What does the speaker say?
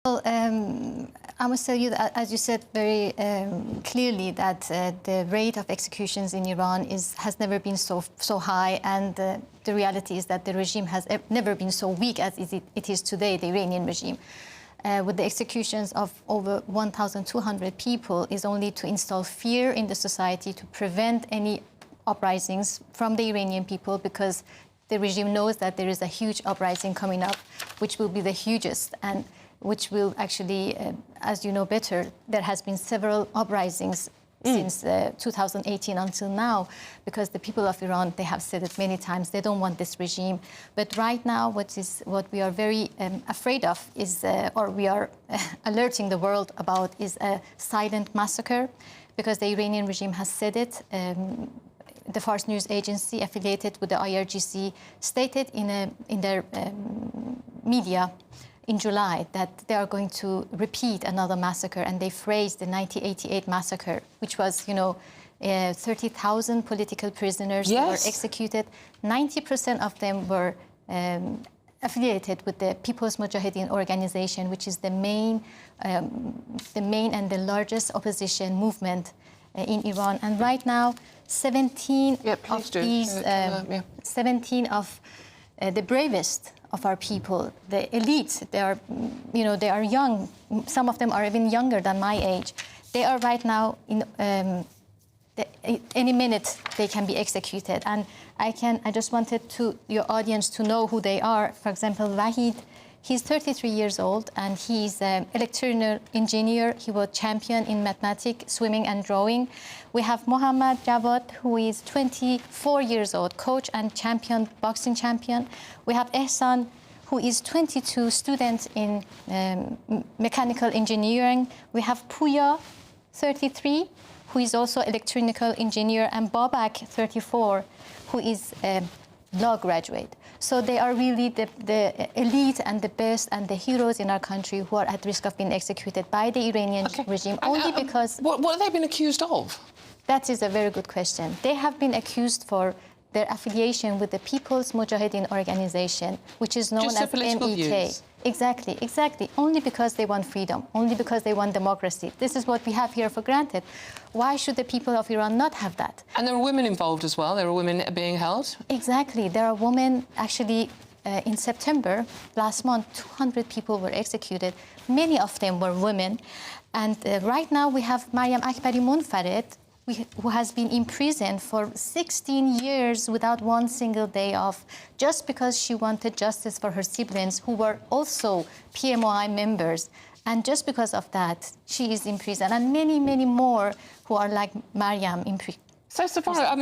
Well, I must tell you that, as you said very clearly, that the rate of executions in Iran has never been so high, and the reality is that the regime has never been so weak as it is today, the Iranian regime. With the executions of over 1,200 people is only to install fear in the society, to prevent any uprisings from the Iranian people, because the regime knows that there is a huge uprising coming up, which will be the hugest, and which will actually, as you know better, there has been several uprisings since 2018 until now, because the people of Iran, they have said it many times, they don't want this regime. But right now, what we are very afraid of is, or we are alerting the world about, is a silent massacre, because the Iranian regime has said it. The Fars news agency affiliated with the IRGC stated in their media in July that they are going to repeat another massacre, and they phrased the 1988 massacre, which was, 30,000 political prisoners who were executed. 90% of them were affiliated with the People's Mujahideen organization, which is the main and the largest opposition movement in Iran. And right now, 17 of these, 17 of the bravest of our people, the elite, they are young. Some of them are even younger than my age. They are right now in any minute they can be executed. And I just wanted your audience to know who they are. For example, Wahid, he's 33 years old, and he's an electrical engineer. He was champion in mathematics, swimming, and drawing. We have Mohammad Jawad, who is 24 years old, coach and boxing champion. We have Ehsan, who is 22, student in mechanical engineering. We have Puya, 33, who is also electrical engineer, and Babak, 34, who is a law graduate. So they are really the elite and the best and the heroes in our country who are at risk of being executed by the Iranian regime, only because... What have they been accused of? That is a very good question. They have been accused for their affiliation with the People's Mujahideen organization, which is known as MEK. Exactly. Only because they want freedom, only because they want democracy. This is what we have here for granted. Why should the people of Iran not have that? And there are women involved as well. There are women being held. Exactly. There are women, actually, in September last month, 200 people were executed. Many of them were women. And right now we have Maryam Akbari Munfared, who has been in prison for 16 years without one single day off, just because she wanted justice for her siblings, who were also PMOI members. And just because of that, she is in prison. And many, many more who are like Maryam in prison. So, صفورا,